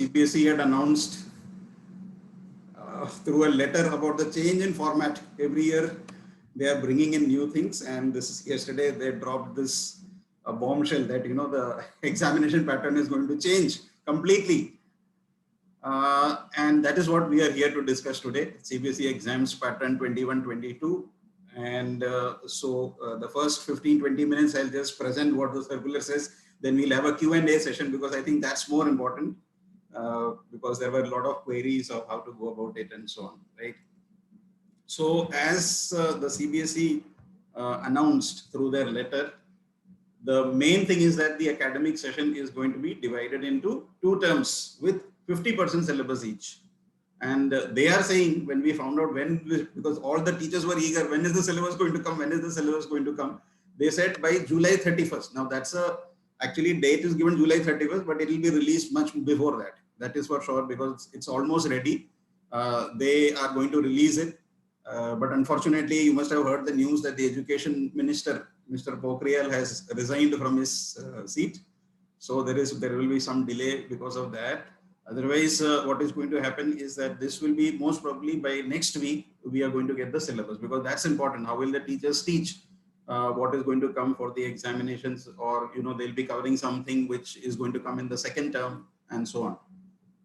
CBSE had announced through a letter about the change in format. Every year they are bringing in new things, and this is yesterday they dropped this bombshell that the examination pattern is going to change completely. And that is what we are here to discuss today, CBSE exams pattern 21-22. And the first 15-20 minutes, I'll just present what the circular says. Then we'll have a Q&A session, because I think that's more important, because there were a lot of queries of how to go about it and so on, right? So as the CBSE announced through their letter, the main thing is that the academic session is going to be divided into 2 terms with 50% syllabus each. And they are saying, when we found out because all the teachers were eager, when is the syllabus going to come? When is the syllabus going to come? They said by July 31st. Now that's actually date is given July 31st, but it will be released much before that. That is for sure, because it's almost ready. They are going to release it. But unfortunately, you must have heard the news that the education minister, Mr. Pokhriyal, has resigned from his seat. So there will be some delay because of that. Otherwise, what is going to happen is that this will be most probably by next week, we are going to get the syllabus, because that's important. How will the teachers teach? What is going to come for the examinations, or they'll be covering something which is going to come in the second term and so on.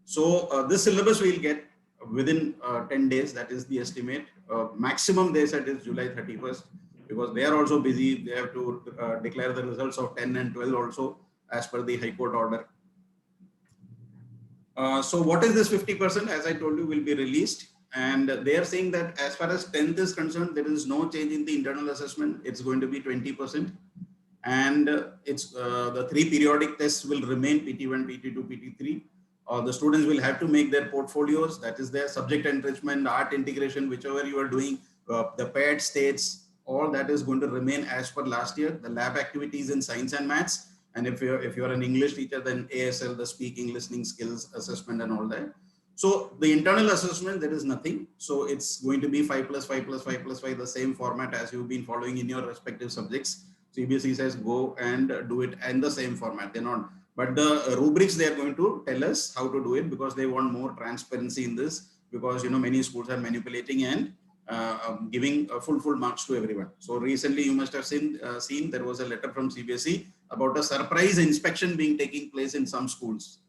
So this syllabus we'll get within 10 days. That is the estimate. Maximum they said is July 31st, because they are also busy. They have to declare the results of 10 and 12 also as per the High Court order. So what is this 50%? As I told you, will be released. And they are saying that as far as 10th is concerned, there is no change in the internal assessment. It's going to be 20%. And it's the 3 periodic tests will remain, PT1, PT2, PT3. The students will have to make their portfolios. That is their subject enrichment, art integration, whichever you are doing, the paired states, all that is going to remain as per last year. The lab activities in science and maths. And if you're an English teacher, then ASL, the speaking, listening skills assessment and all that. So the internal assessment, there is nothing. So it's going to be 5 plus 5 plus 5 plus 5, the same format as you've been following in your respective subjects. CBSE says go and do it in the same format. They're not. But the rubrics, they are going to tell us how to do it, because they want more transparency in this, because many schools are manipulating and giving full marks to everyone. So recently you must have seen there was a letter from CBSE about a surprise inspection being taking place in some schools.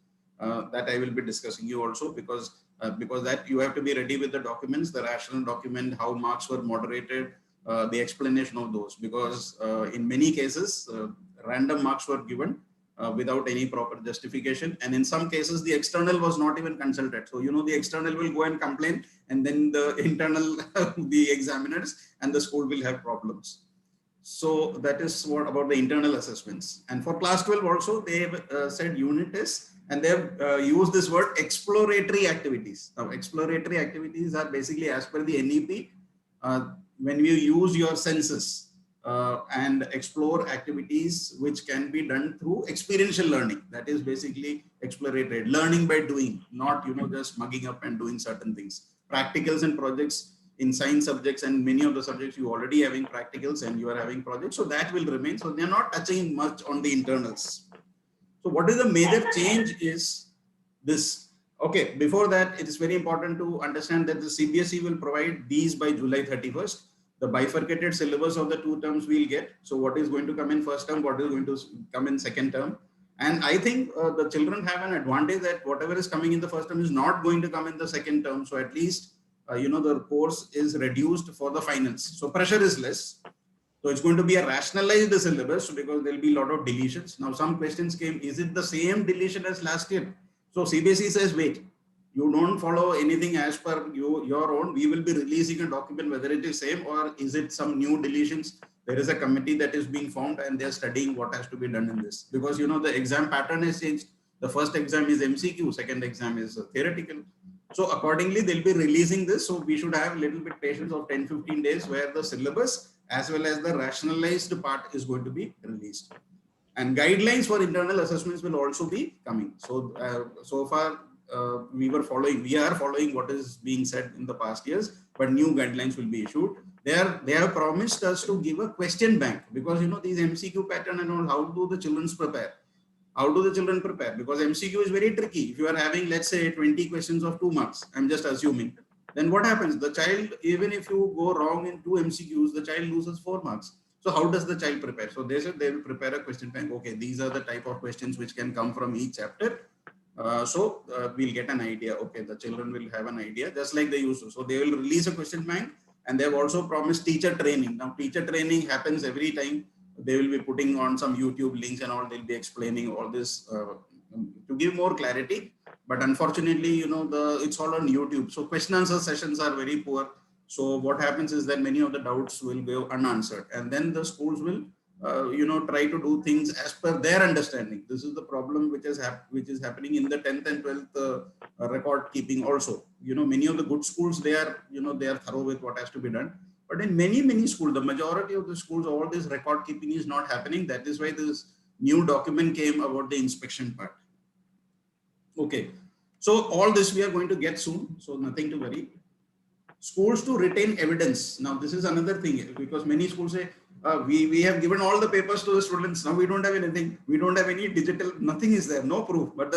That I will be discussing you also, because that you have to be ready with the documents, the rational document, how marks were moderated, the explanation of those, because in many cases random marks were given without any proper justification, and in some cases the external was not even consulted. So the external will go and complain, and then the internal the examiners and the school will have problems. So that is what about the internal assessments. And for class 12 also, they have said unit tests, and they have used this word exploratory activities. Now exploratory activities are basically as per the NEP, when you use your senses and explore activities which can be done through experiential learning. That is basically exploratory learning by doing, not just mugging up and doing certain things. Practicals and projects in science subjects, and many of the subjects you already having practicals and you are having projects, so that will remain. So they are not touching much on the internals. So what is the major change is this. Okay, before that, it is very important to understand that the CBSE will provide these by July 31st. The bifurcated syllabus of the 2 terms we'll get. So what is going to come in first term, what is going to come in second term. And I think the children have an advantage that whatever is coming in the first term is not going to come in the second term. So at least, the course is reduced for the finals. So pressure is less. So it's going to be a rationalized syllabus, because there'll be a lot of deletions. Now some questions came, is it the same deletion as last year? So CBSE says, wait, you don't follow anything as per your own. We will be releasing a document whether it is same or is it some new deletions. There is a committee that is being formed, and they're studying what has to be done in this, because the exam pattern has changed. The first exam is MCQ, second exam is theoretical. So accordingly, they'll be releasing this. So we should have a little bit patience of 10-15 days, where the syllabus as well as the rationalized part is going to be released. And guidelines for internal assessments will also be coming. So so far we are following what is being said in the past years, but new guidelines will be issued. They have promised us to give a question bank, because these MCQ pattern and all, how do the children prepare? How do the children prepare? Because MCQ is very tricky. If you are having, let's say, 20 questions of 2 marks, I'm just assuming, then what happens? The child, even if you go wrong in 2 MCQs, the child loses 4 marks. So how does the child prepare? So they said they will prepare a question bank. Okay, these are the type of questions which can come from each chapter. We'll get an idea. Okay, the children will have an idea just like they used to. So they will release a question bank, and they've also promised teacher training. Now teacher training happens every time. They will be putting on some YouTube links and all. They'll be explaining all this to give more clarity. But unfortunately, you know, it's all on YouTube. So question answer sessions are very poor. So what happens is that many of the doubts will go unanswered, and then the schools will try to do things as per their understanding. This is the problem which is happening in the 10th and 12th record keeping also. You know, many of the good schools, they are thorough with what has to be done. But in many schools, the majority of the schools, all this record keeping is not happening. That is why this new document came about the inspection part. Okay. So all this we are going to get soon. So nothing to worry. Schools to retain evidence. Now this is another thing, because many schools say, we have given all the papers to the students. Now we don't have anything. We don't have any digital, nothing is there, no proof. But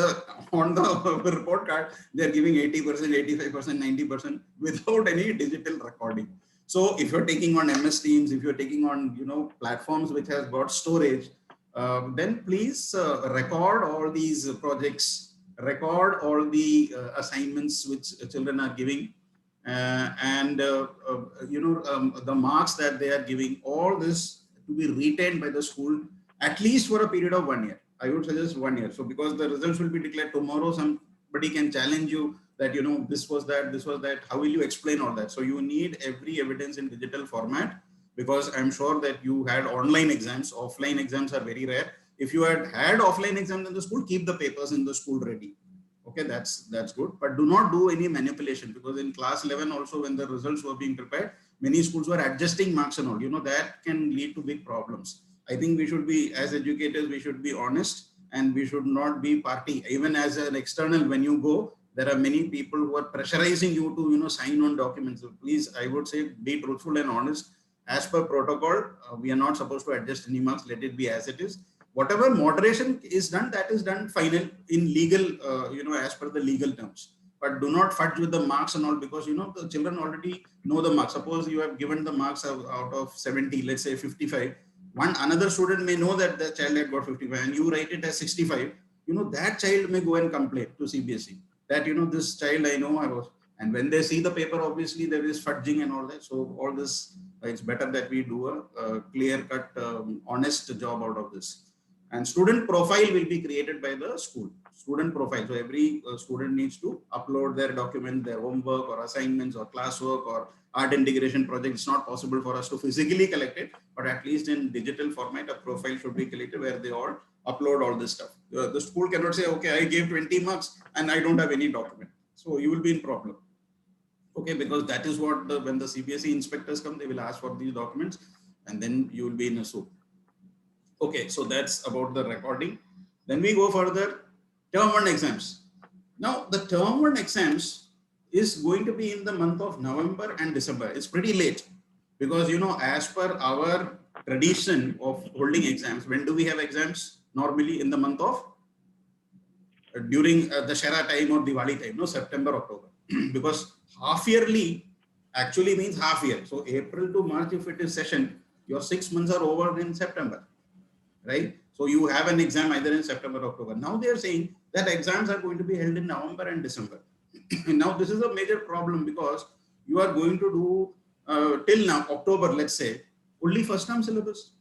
on the report card, they are giving 80%, 85%, 90% without any digital recording. So if you're taking on MS Teams, if you're taking on, platforms which has got storage, then please record all these projects, record all the assignments which children are giving. The marks that they are giving, all this to be retained by the school at least for a period of 1 year. I would suggest 1 year. So because the results will be declared tomorrow, somebody can challenge you that, this was that. How will you explain all that? So you need every evidence in digital format, because I'm sure that you had online exams. Offline exams are very rare. If you had offline exams in the school, keep the papers in the school ready. Okay, that's good, but do not do any manipulation, because in class 11 also, when the results were being prepared, many schools were adjusting marks and all. That can lead to big problems. I think we should be, as educators, we should be honest, and we should not be party. Even as an external, when you go, there are many people who are pressurizing you to sign on documents. So please, I would say, be truthful and honest. As per protocol, we are not supposed to adjust any marks. Let it be as it is. Whatever moderation is done, that is done final in legal, as per the legal terms. But do not fudge with the marks and all, because the children already know the marks. Suppose you have given the marks out of 70, let's say 55. Another student may know that the child had got 55, and you write it as 65. That child may go and complain to CBSE that this child, I know I was. And when they see the paper, obviously there is fudging and all that. So all this, it's better that we do a clear-cut, honest job out of this. And student profile will be created by the school. Student profile. So every student needs to upload their document, their homework or assignments or classwork or art integration project. It's not possible for us to physically collect it, but at least in digital format, a profile should be collected where they all upload all this stuff. The school cannot say, okay, I gave 20 marks and I don't have any document. So you will be in problem. Okay, because that is what when the CBSE inspectors come, they will ask for these documents, and then you will be in a soup. Okay, so that's about the recording. Then we go further, term 1 exams. Now the term 1 exams is going to be in the month of November and December. It's pretty late, because as per our tradition of holding exams, when do we have exams? Normally in the month of during the Shara time or Diwali time, no, September, October, because half yearly actually means half year. So April to March, if it is session, your 6 months are over in September. Right? So you have an exam either in September or October. Now they are saying that exams are going to be held in November and December. And now this is a major problem, because you are going to do till now, October, let's say, only first term syllabus.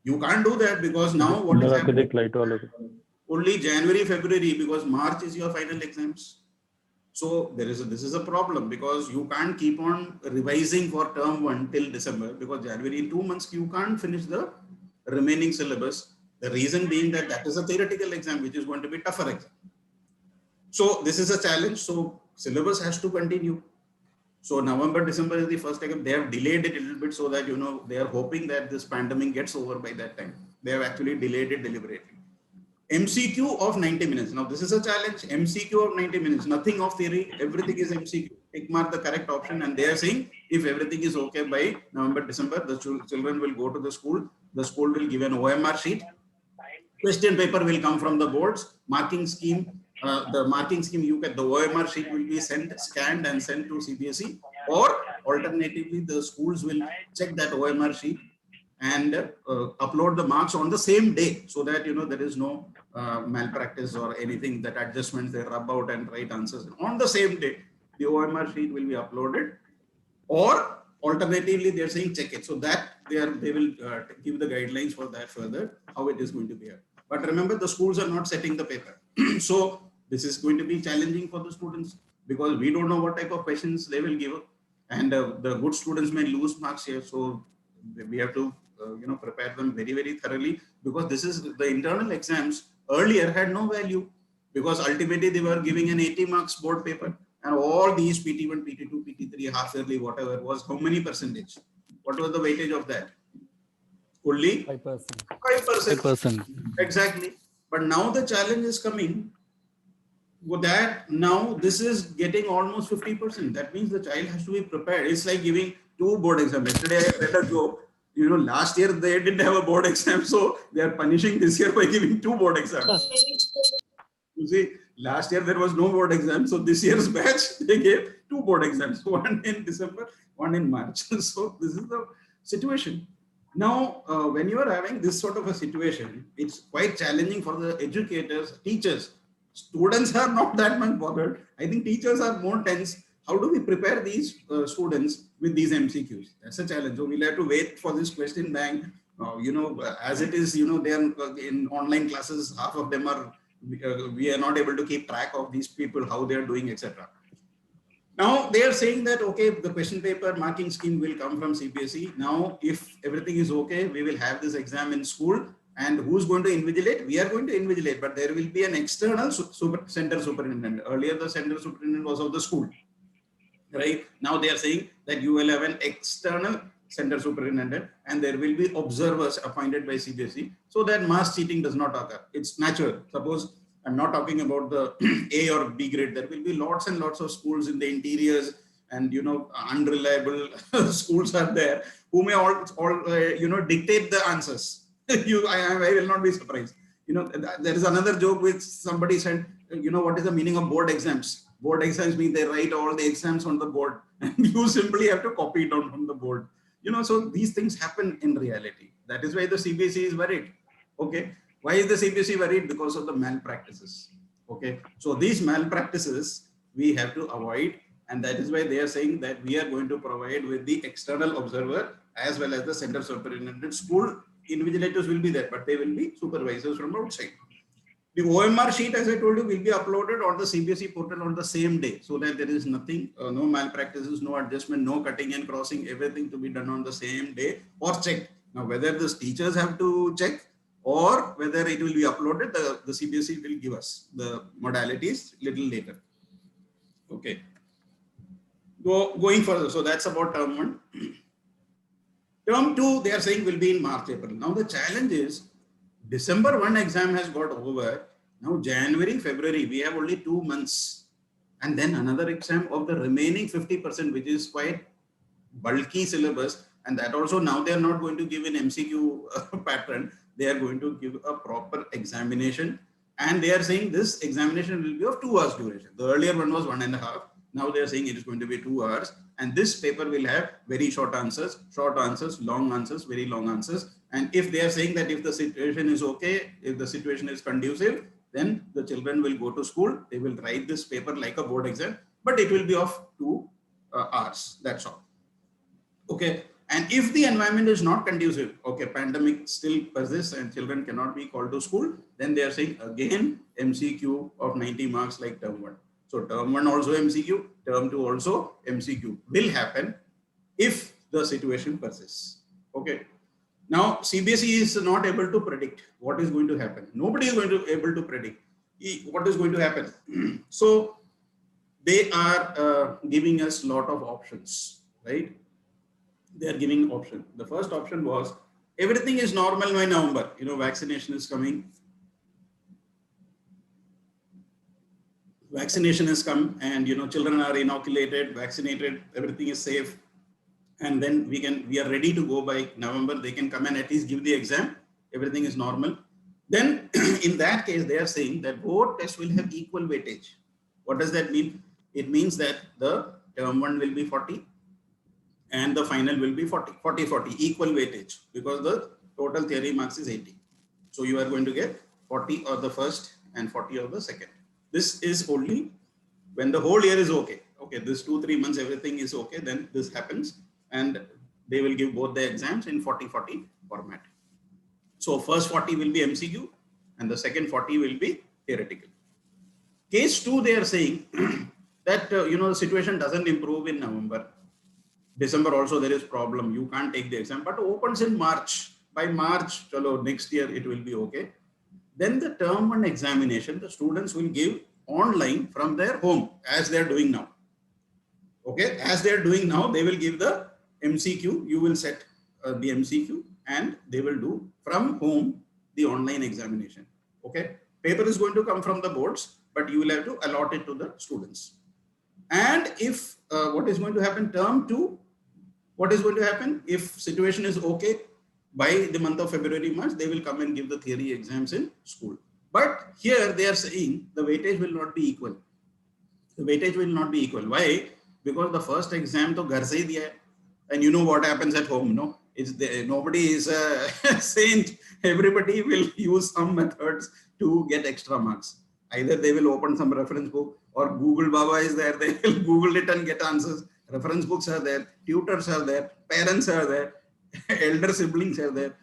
You can't do that, because now what is happening? Only January, February, because March is your final exams. So this is a problem, because you can't keep on revising for term 1 till December, because January in 2 months you can't finish the remaining syllabus. The reason being that is a theoretical exam, which is going to be tougher exam. So this is a challenge. So syllabus has to continue. So November, December is the first exam. They have delayed it a little bit so that, they are hoping that this pandemic gets over by that time. They have actually delayed it deliberately. MCQ of 90 minutes. Now this is a challenge. MCQ of 90 minutes, nothing of theory, everything is MCQ. Tick mark the correct option, and they are saying if everything is okay by November, December, the children will go to the school. The school will give an OMR sheet. Question paper will come from the boards. Marking scheme, the marking scheme, you get the OMR sheet will be sent, scanned and sent to CBSE, or alternatively, the schools will check that OMR sheet and upload the marks on the same day, so that there is no malpractice or anything, that adjustments they rub out and write answers on the same day. The OMR sheet will be uploaded, or alternatively they're saying check it, so that they will give the guidelines for that further, how it is going to be. But remember, the schools are not setting the paper. So this is going to be challenging for the students, because we don't know what type of questions they will give, and the good students may lose marks here. So we have to prepare them very, very thoroughly, because this is the internal exams earlier had no value, because ultimately they were giving an 80 marks board paper, and all these PT1, PT2, PT3, half yearly, whatever was, how many percentage? What was the weightage of that? Only 5%. 5%. Exactly. But now the challenge is coming with that. Now this is getting almost 50%. That means the child has to be prepared. It's like giving 2 board exams. Yesterday I read a joke. Last year they didn't have a board exam, so they are punishing this year by giving 2 board exams. You see, last year there was no board exam, so this year's batch they gave 2 board exams, one in December, one in March. So this is the situation. Now, when you are having this sort of a situation, it's quite challenging for the educators, teachers. Students are not that much bothered. I think teachers are more tense. How do we prepare these students with these MCQs? That's a challenge. So we'll have to wait for this question bank. As it is, they are in online classes, half of them are, we are not able to keep track of these people, how they are doing, etc. Now they are saying that, okay, the question paper marking scheme will come from CBSE. Now, if everything is okay, we will have this exam in school. And who's going to invigilate? We are going to invigilate, but there will be an external center superintendent. Earlier, the center superintendent was of the school, right? Now they are saying that you will have an external center superintendent, and there will be observers appointed by CBSE, so that mass cheating does not occur. It's natural. Suppose I'm not talking about the A or B grade. There will be lots and lots of schools in the interiors, and unreliable schools are there who may all dictate the answers. I will not be surprised. There is another joke which somebody said. What is the meaning of board exams? Board exams mean they write all the exams on the board, and you simply have to copy it on from the board. So these things happen in reality. That is why the CBSE is worried. Okay. Why is the CBSE worried? Because of the malpractices. Okay. So these malpractices we have to avoid. And that is why they are saying that we are going to provide with the external observer as well as the center superintendent. School invigilators will be there, but they will be supervisors from outside. The OMR sheet, as I told you, will be uploaded on the CBSE portal on the same day, so that there is nothing, no malpractices, no adjustment, no cutting and crossing, everything to be done on the same day or checked. Now, whether the teachers have to check or whether it will be uploaded, the CBSE will give us the modalities little later. Okay. Going further, so that's about term 1. Term 2, they are saying will be in March, April. Now the challenge is December 1 exam has got over. Now January, February, we have only 2 months. And then another exam of the remaining 50%, which is quite bulky syllabus. And that also now they are not going to give an MCQ pattern. They are going to give a proper examination. And they are saying this examination will be of 2 hours duration. The earlier one was 1.5. Now they are saying it is going to be 2 hours. And this paper will have very short answers, long answers, very long answers. And if they are saying that if the situation is okay, if the situation is conducive, then the children will go to school. They will write this paper like a board exam, but it will be of 2 hours. That's all. Okay. And if the environment is not conducive, okay, pandemic still persists and children cannot be called to school, then they are saying again MCQ of 90 marks like term 1. So term 1 also MCQ, term 2 also MCQ will happen if the situation persists. Okay. Now CBSE is not able to predict what is going to happen. Nobody is going to able to predict what is going to happen. So they are giving us a lot of options, right? They are giving option. The first option was everything is normal by November. Vaccination is coming. Vaccination has come, and children are inoculated, vaccinated, everything is safe, and then we are ready to go by November. They can come and at least give the exam. Everything is normal. Then in that case, they are saying that both tests will have equal weightage. What does that mean? It means that the term 1 will be 40 and the final will be 40, 40, 40, equal weightage, because the total theory marks is 80. So you are going to get 40 of the first and 40 of the second. This is only when the whole year is okay. Okay, this 2-3 months, everything is okay, then this happens and they will give both the exams in 40-40 format. So first 40 will be MCQ and the second 40 will be theoretical. Case 2, they are saying that, the situation doesn't improve in November. December also there is problem. You can't take the exam, but opens in March. By March, chalo, next year it will be okay. Then the term 1 examination, the students will give online from their home as they are doing now. Okay, as they are doing now, they will give the MCQ. You will set the MCQ and they will do from home the online examination. Okay, paper is going to come from the boards, but you will have to allot it to the students. And if what is going to happen, term 2, what is going to happen if situation is okay, by the month of February, March, they will come and give the theory exams in school. But here they are saying the weightage will not be equal. The weightage will not be equal. Why? Because the first exam to ghar se hi diya hai, and you know what happens at home, no? It's nobody is a saint. Everybody will use some methods to get extra marks. Either they will open some reference book, or Google Baba is there. They will Google it and get answers. Reference books are there, tutors are there, parents are there, elder siblings are there.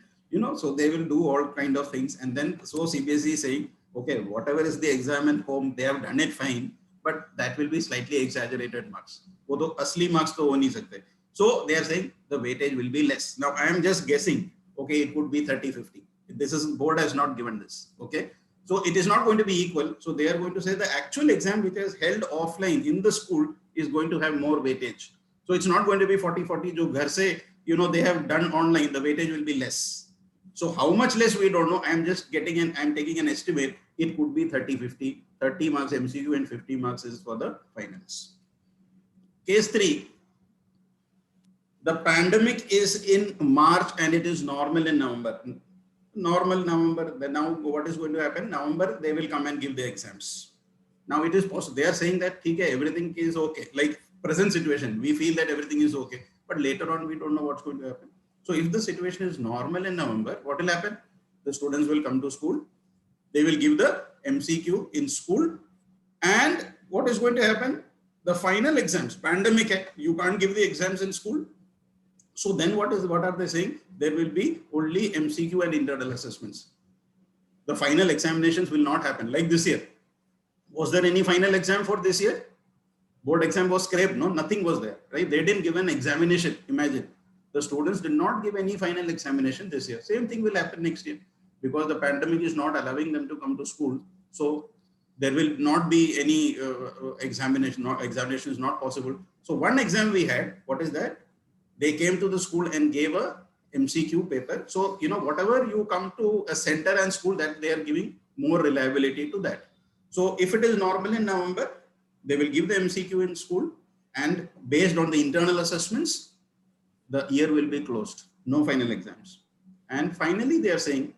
So they will do all kind of things. And then so CBSE is saying, okay, whatever is the exam at home, they have done it fine, but that will be slightly exaggerated marks. वो तो असली marks तो हो नहीं सकते. So they are saying the weightage will be less. Now I am just guessing. Okay, it could be 30-50. This is, board has not given this. Okay, so it is not going to be equal. So they are going to say the actual exam which is held offline in the school is going to have more weightage. So it's not going to be 40-40. जो घर से they have done online, the weightage will be less. So how much less we don't know. I'm just taking an estimate. It could be 30-50, 30 marks MCQ and 50 marks is for the finals. Case 3, the pandemic is in March and it is normal in November. Normal November, then now what is going to happen? November, they will come and give the exams. Now it is possible. They are saying that everything is okay. Like present situation, we feel that everything is okay. But later on, we don't know what's going to happen. So if the situation is normal in November, what will happen? The students will come to school. They will give the MCQ in school. And what is going to happen? The final exams, pandemic, you can't give the exams in school. So then what are they saying? There will be only MCQ and internal assessments. The final examinations will not happen like this year. Was there any final exam for this year? Board exam was scrapped. No, nothing was there, right? They didn't give an examination. Imagine the students did not give any final examination this year. Same thing will happen next year because the pandemic is not allowing them to come to school. So there will not be any examination. Examination is not possible. So one exam we had, what is that? They came to the school and gave a MCQ paper. So, whatever you come to a center and school, that they are giving more reliability to that. So if it is normal in November, they will give the MCQ in school, and based on the internal assessments, the year will be closed. No final exams. And finally, they are saying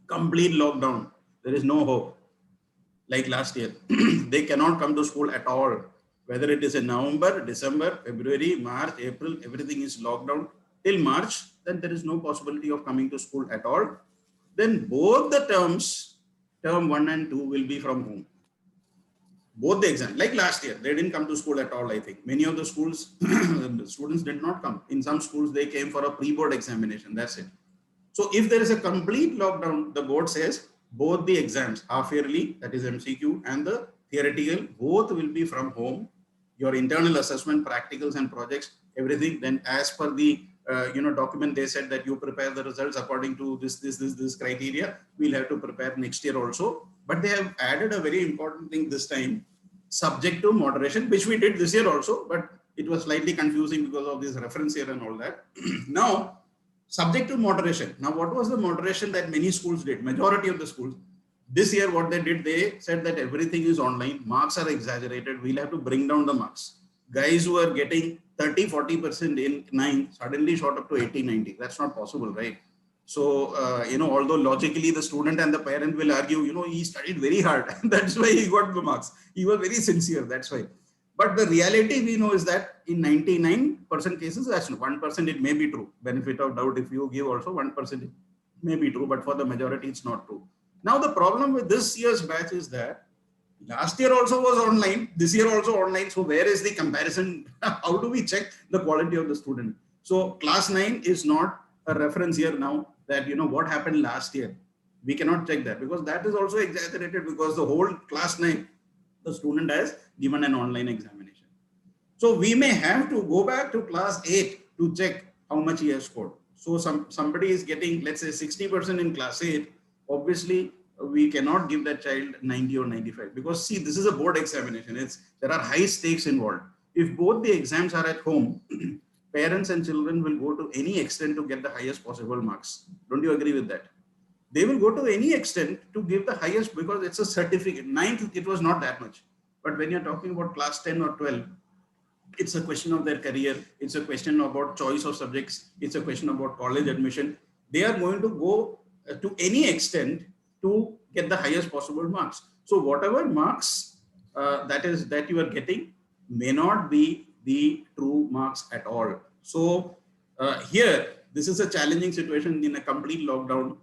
complete lockdown. There is no hope. Like last year, they cannot come to school at all. Whether it is in November, December, February, March, April, everything is locked down till March, then there is no possibility of coming to school at all. Then both the terms, term 1 and 2 will be from home. Both the exams, like last year, they didn't come to school at all, I think. Many of the schools, the students did not come. In some schools, they came for a pre-board examination, that's it. So if there is a complete lockdown, the board says both the exams, half yearly, that is MCQ, and the theoretical, both will be from home. Your internal assessment, practicals and projects, everything, then as per the document, they said that you prepare the results according to this criteria. We'll have to prepare next year also. But they have added a very important thing this time, subject to moderation, which we did this year also, but it was slightly confusing because of this reference here and all that. Now, subject to moderation. Now, what was the moderation that many schools did? Majority of the schools. This year, what they did, they said that everything is online. Marks are exaggerated. We'll have to bring down the marks. Guys who are getting 30-40% in 9 suddenly shot up to 80-90. That's not possible, right? So, although logically the student and the parent will argue, he studied very hard. That's why he got the marks. He was very sincere. That's why. But the reality we know is that in 99% cases, that's 1% it may be true. Benefit of doubt, if you give also 1% it may be true, but for the majority, it's not true. Now, the problem with this year's batch is that last year also was online, this year also online. So where is the comparison? How do we check the quality of the student? So class 9 is not a reference here now that, what happened last year. We cannot check that because that is also exaggerated because the whole class 9, the student has given an online examination. So we may have to go back to class 8 to check how much he has scored. So somebody is getting, let's say 60% in class 8, obviously we cannot give that child 90 or 95 because see, this is a board examination. There are high stakes involved. If both the exams are at home, parents and children will go to any extent to get the highest possible marks. Don't you agree with that? They will go to any extent to give the highest because it's a certificate. 9th, it was not that much. But when you're talking about class 10 or 12, it's a question of their career. It's a question about choice of subjects. It's a question about college admission. They are going to go to any extent to get the highest possible marks. So whatever marks that you are getting may not be the true marks at all. So here, this is a challenging situation in a complete lockdown.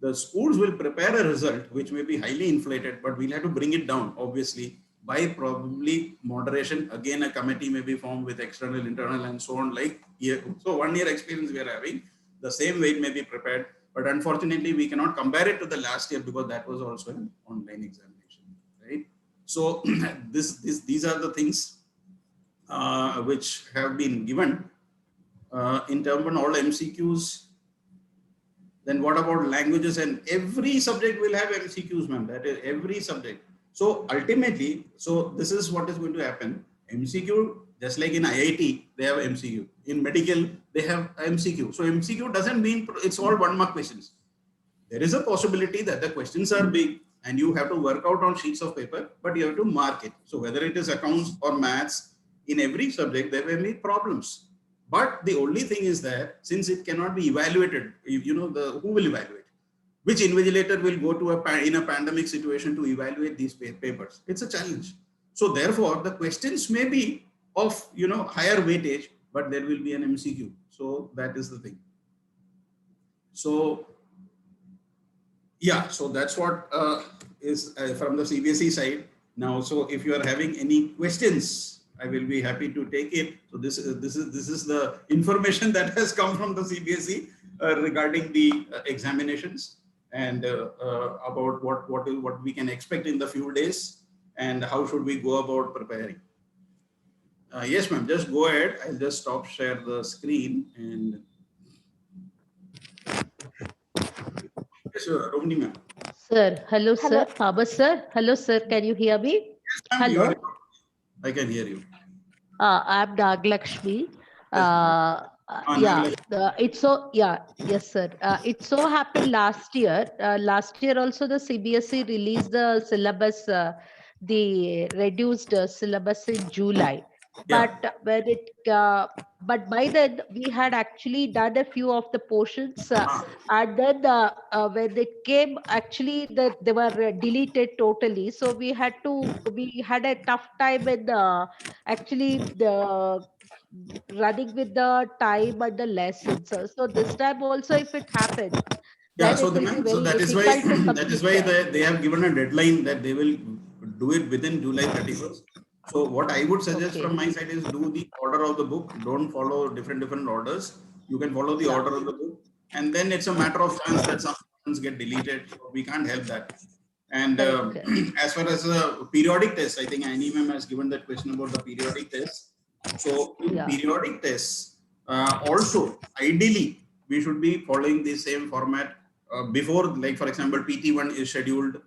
The schools will prepare a result which may be highly inflated, but we'll have to bring it down, obviously, by probably moderation. Again, a committee may be formed with external, internal, and so on. So 1 year experience we are having, the same way it may be prepared. But unfortunately, we cannot compare it to the last year because that was also an online examination, right? So these are the things which have been given in terms of all MCQs. Then what about languages? And every subject will have MCQs, ma'am. That is every subject. So ultimately, so this is what is going to happen. MCQ, just like in IIT, they have MCQ. In medical, they have MCQ. So MCQ doesn't mean it's all 1 mark questions. There is a possibility that the questions are big and you have to work out on sheets of paper, but you have to mark it. So whether it is accounts or maths, in every subject, there may be problems. But the only thing is that since it cannot be evaluated, who will evaluate? Which invigilator will go to in a pandemic situation to evaluate these papers? It's a challenge. So therefore, the questions may be of higher weightage, but there will be an MCQ. So that is the thing. So yeah, so that's what is from the CBSE side. Now, so if you are having any questions, I will be happy to take it. So this is the information that has come from the CBSE regarding the examinations and about what we can expect in the few days and how should we go about preparing. Yes, ma'am. Just go ahead. I'll just stop share the screen and. Yes, Romini ma'am. Sir, hello, sir. Abbas sir, hello, sir. Can you hear me? Yes, hello. I can hear you. I'm Naglakshmi. Yes, sir. It so happened last year. Last year also the CBSE released the syllabus, the reduced syllabus in July. But when but by then we had actually done a few of the portions, and then when they came, actually they were deleted totally. So we had a tough time in actually the running with the time and the lessons. So this time also, if it happens, then it will be very that difficult is why they have given a deadline that they will do it within July 31st. So what I would suggest from my side is do the order of the book. Don't follow different orders. You can follow the order of the book, and then it's a matter of chance that some things get deleted. So we can't help that. And as far as periodic tests, I think Annie ma'am has given that question about the periodic tests. So in periodic tests, also ideally we should be following the same format before, like for example, PT1 is scheduled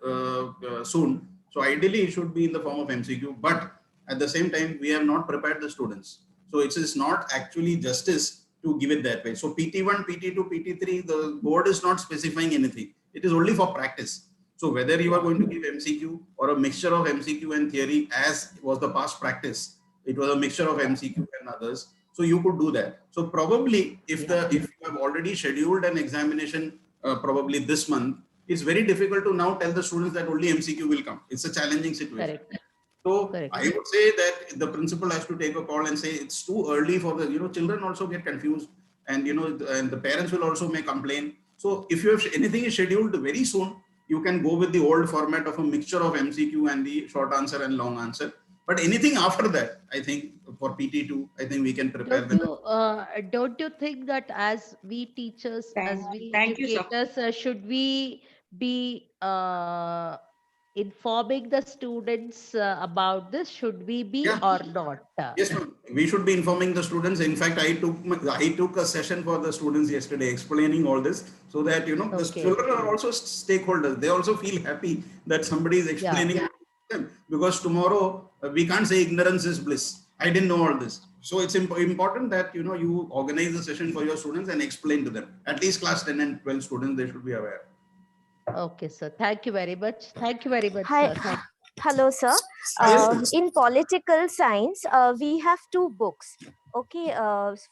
soon. So ideally it should be in the form of MCQ, but at the same time we have not prepared the students. So it is not actually justice to give it that way. So PT1, PT2, PT3, the board is not specifying anything. It is only for practice. So whether you are going to give MCQ or a mixture of MCQ and theory, as was the past practice, it was a mixture of MCQ and others. So you could do that. So probably if you have already scheduled an examination probably this month, it's very difficult to now tell the students that only MCQ will come. It's a challenging situation. Correct. So Correct. I would say that the principal has to take a call and say it's too early for the, children also get confused, and and the parents will also may complain. So if you have anything is scheduled very soon, you can go with the old format of a mixture of MCQ and the short answer and long answer. But anything after that, I think for PT2, I think we can prepare them. Don't you think that as we teachers, as we Thank you, sir. educators, should we be informing the students about this? Should we be Yeah. or not? Yes, ma'am. We should be informing the students. In fact, I took a session for the students yesterday explaining all this, so that the Okay. children are also stakeholders. They also feel happy that somebody is explaining them, because tomorrow we can't say ignorance is bliss. I didn't know all this. So it's important that you organize a session for your students and explain to them. At least class 10 and 12 students, they should be aware. Okay, sir. Thank you very much. Thank you very much, Hi. sir. Hello, sir. Yes. In political science, we have 2 books. Okay,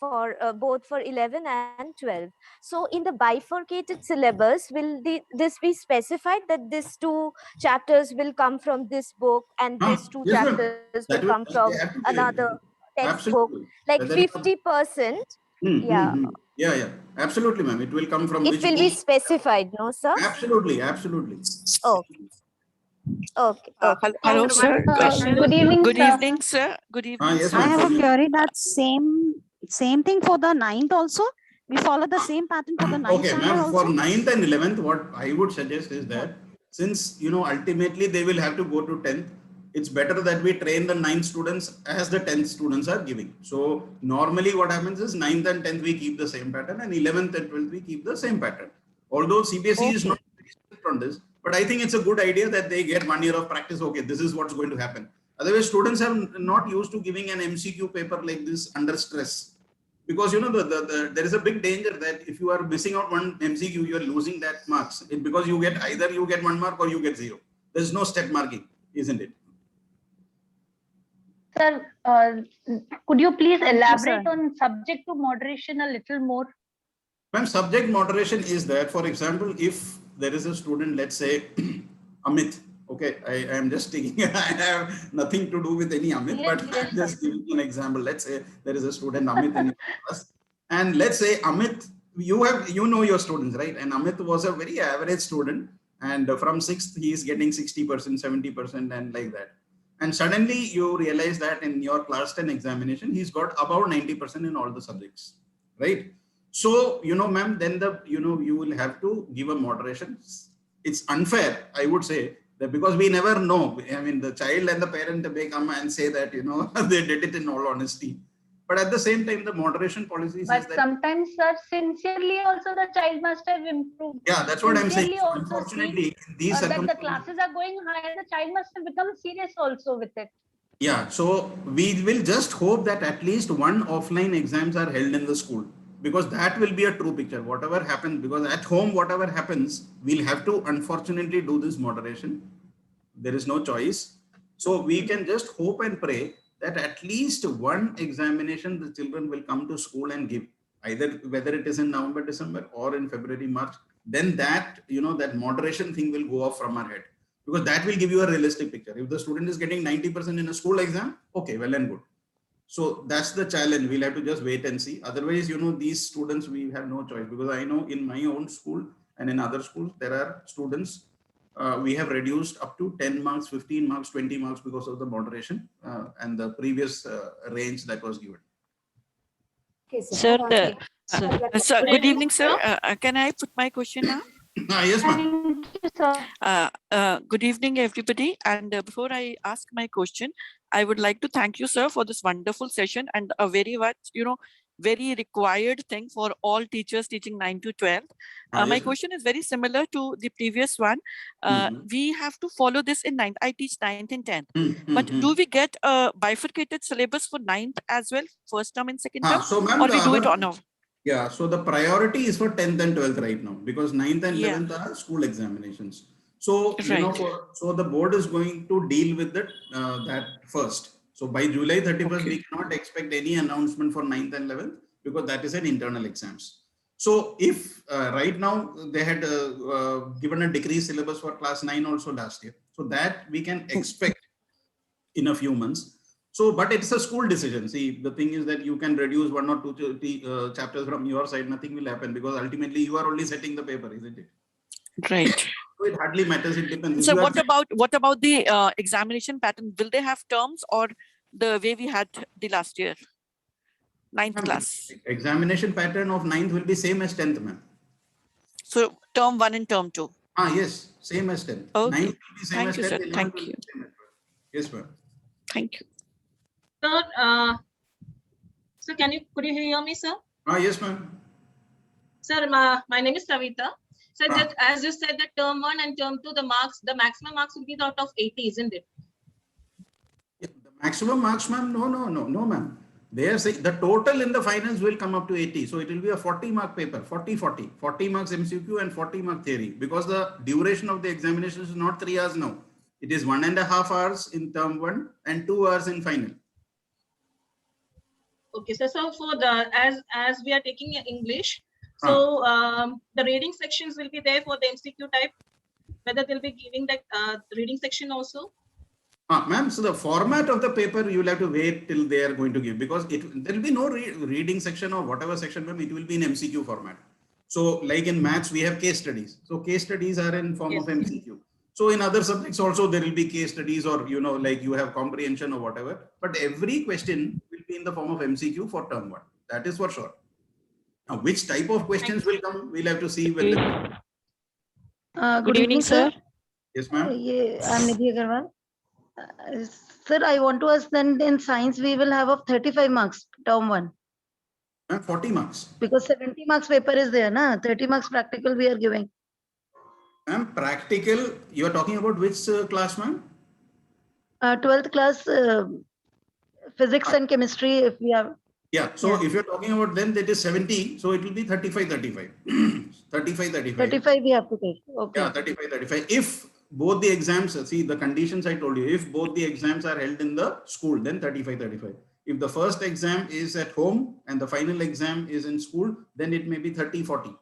for both for 11 and 12. So in the bifurcated syllabus, will this be specified that these 2 chapters will come from this book and these 2 yes, ma'am. chapters That will come from they have to be another textbook? Absolutely. Like Whether it's 50%, yeah. Yeah. Absolutely, ma'am. It will come from It which will be book? specified, no, sir? Absolutely. Okay. Hello, sir. Good evening, Good sir. evening, sir. Good evening. Yes, I ma'am. have a query that same thing for the 9th also. We follow the same pattern for the 9th Okay, standard ma'am, for also. 9th and 11th, what I would suggest is that since, ultimately they will have to go to 10th, it's better that we train the 9th students as the 10th students are giving. So normally what happens is 9th and 10th, we keep the same pattern, and 11th and 12th, we keep the same pattern. Although CBSE is not very strict on this, but I think it's a good idea that they get 1 year of practice. Okay, this is what's going to happen. Otherwise, students are not used to giving an MCQ paper like this under stress. Because there is a big danger that if you are missing out one MCQ, you are losing that marks. Because you get either you get 1 mark or you get 0. There is no step marking, isn't it? Sir, could you please Thank you, elaborate sir. on subject to moderation a little more? Ma'am, subject moderation is that, for example, if there is a student, let's say Amit, okay, I am just taking, I have nothing to do with any Amit, Yes, but yes, I'm just giving you an example. Let's say there is a student Amit in your class, and let's say Amit, you know your students, right? And Amit was a very average student, and from 6th he is getting 60%, 70%, and like that. And suddenly you realize that in your class 10 examination, he's got about 90% in all the subjects, right? So, ma'am, then you will have to give a moderation. It's unfair, I would say, that because we never know. I mean, the child and the parent may come and say that, they did it in all honesty. But at the same time, the moderation policy says But that. sometimes, sir, sincerely also the child must have improved. Yeah, that's what I'm saying. Sincerely also Unfortunately, in these that the circumstances. classes are going higher, the child must have become serious also with it. Yeah, so we will just hope that at least one offline exams are held in the school, because that will be a true picture. Whatever happens, because at home, whatever happens, we'll have to unfortunately do this moderation. There is no choice. So we can just hope and pray that at least one examination the children will come to school and give, either whether it is in November, December, or in February, March. Then that, that moderation thing will go off from our head, because that will give you a realistic picture. If the student is getting 90% in a school exam, okay, well and good. So that's the challenge. We'll have to just wait and see. Otherwise, these students, we have no choice, because I know in my own school and in other schools, there are students, we have reduced up to 10 marks, 15 marks, 20 marks because of the moderation and the previous range that was given. Okay, Sir, sir, good evening, sir. Can I put my question now? Yes, ma'am. Thank you, sir. Good evening, everybody. And before I ask my question, I would like to thank you, sir, for this wonderful session and a very much, very required thing for all teachers teaching 9 to 12. My Yes, question is very similar to the previous one. We have to follow this in 9th. I teach 9th and 10th. But do we get a bifurcated syllabus for 9th as well, first term and second term? So, ma'am, Or we do it on our... Yeah, so the priority is for 10th and 12th right now, because 9th and 11th are school examinations. So, Right. so the board is going to deal with that first. So by July 31st, Okay. we cannot expect any announcement for 9th and 11th because that is an internal exams. So if right now they had given a decreased syllabus for class 9 also last year, so that we can expect in a few months. So, but it's a school decision. See, the thing is that you can reduce 1 or 2 chapters from your side, nothing will happen because ultimately you are only setting the paper, isn't it? Right. So it hardly matters. It depends. If So you are what about the examination pattern? Will they have terms or the way we had the last year? 9th class. examination pattern of 9th will be same as 10th, ma'am. So term 1 and term 2. Yes, same as 10th. Okay. 9th will be same Thank as you, 10th. sir. 11th Thank will be you. same as 12th. Yes, ma'am. Thank you. Sir, could you hear me, sir? Yes, ma'am. Sir, my name is Savita. Sir, that as you said that term 1 and term 2, the maximum marks will be out of 80, isn't it? Yeah, the maximum marks, ma'am. No, ma'am. They are saying the total in the finals will come up to 80. So it will be a 40-mark paper, 40 marks MCQ and 40-mark theory, because the duration of the examination is not 3 hours now. It is 1.5 hours in term 1 and 2 hours in final. Okay, so for the as we are taking English, so the reading sections will be there for the MCQ type. Whether they'll be giving that reading section also. Ma'am, so the format of the paper you will have to wait till they are going to give, because there will be no reading section or whatever section, ma'am. It will be in MCQ format. So like in maths, we have case studies. So case studies are in form of MCQ. So in other subjects also there will be case studies, or like you have comprehension or whatever. But every question will be in the form of MCQ for term 1. That is for sure. Now, which type of questions will come, we'll have to see when the... Good evening, sir. Yes, ma'am. I'm Nidhi Agarwal. Sir, I want to ask, then in science we will have of 35 marks term 1, Ma'am, 40 marks. because 70 marks paper is there, na? 30 marks practical we are giving. Ma'am, practical, you are talking about which class, ma'am? 12th class physics and chemistry, if we have. Yeah, so if you're talking about them, that is 70, so it will be 35. 35 we have to take. Okay. Yeah, 35. If both the exams, see the conditions I told you, if both the exams are held in the school, then 35. If the first exam is at home and the final exam is in school, then it may be 30-40.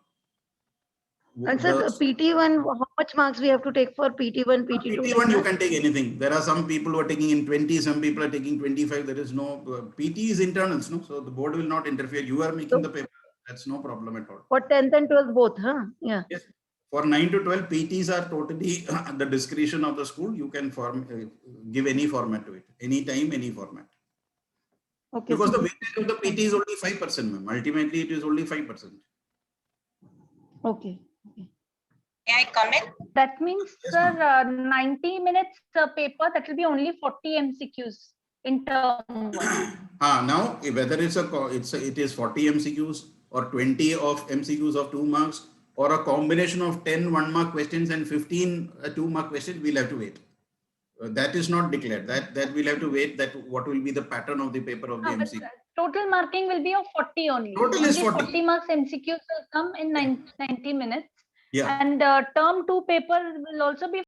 And sir, PT1, how much marks we have to take for PT1, PT2? PT1, you can take anything. There are some people who are taking in 20, some people are taking 25. There is no, PT is internals, no? So the board will not interfere. You are making the paper. That's no problem at all. For 10th and 12th both, huh? Yeah. Yes. For 9 to 12, PTs are totally at the discretion of the school. You can give any format to it, any time, any format. Okay. Because the weightage of the PT is only 5%, ma'am. Ultimately, it is only 5%. Okay. May I come in? That means, Yes, sir, 90 minutes paper, that will be only 40 MCQs in term 1. Now, whether it is 40 MCQs or 20 of MCQs of 2 marks, or a combination of 10 1-mark questions and 15 2-mark questions, we'll have to wait. That is not declared. That we'll have to wait. That what will be the pattern of the paper of the MCQ. Total marking will be of 40 only. Total is 40. 40 marks MCQs will come in 90 minutes. Yeah. And term 2 paper will also be